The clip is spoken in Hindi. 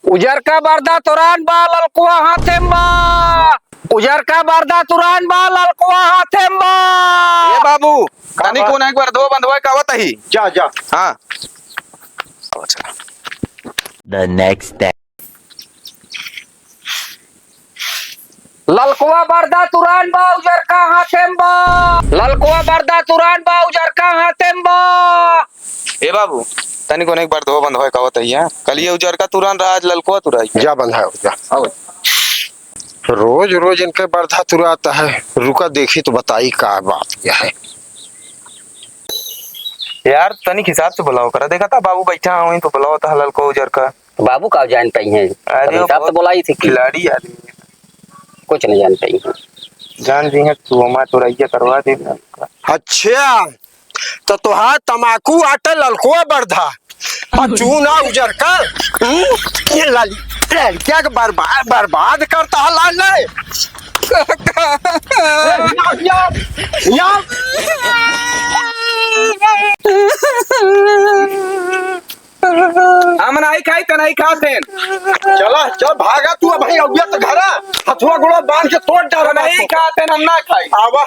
उजर का बरदा तुरान बा ललकुआ हाथेम बा। उजर का बरदा तुरान बा ललकुआ हाथेम बा। ए बाबू कनी कोन एक बार दो बंधवा कावत ही जा जा। हां The next day. ललकुआ बरदा तुरान बा उजर का हाथेम बा। ललकुआ बरदा तुरान बा उजर का हाथेम बा। ए बाबू तनी कोन एक बार दो बंधवा कावत ही कल ये उजर का तुरन राज ललको तुराई जा बंधा जा। रोज रोज इनके बर्धा तुराता है। रुका देखी तो बताई का बात क्या है। यार तनी हिसाब से बुलाओ करा देखा था बाबू बैठा हुई तो बुलाओ था ललको उजर का। बाबू का जान पाई है अरे हिसाब से बुलाई थी कि खिलाड़ी आदमी कुछ नहीं जान पाई है। जान जी है तू हमारा तुराइया करवा दे। अच्छा तो तुहार तमाकू आटे ललकुआ बर्धा और चूना उजर का ये लड़किया के बर्बाद बर्बाद करता है लाल ने। हम नहीं खाई त नहीं खाते चला चल भागा तू भाई अगिया तो घर हथुआ गुड़ा बांध के तोड़ डाल नहीं खाते हम ना खाई आवा।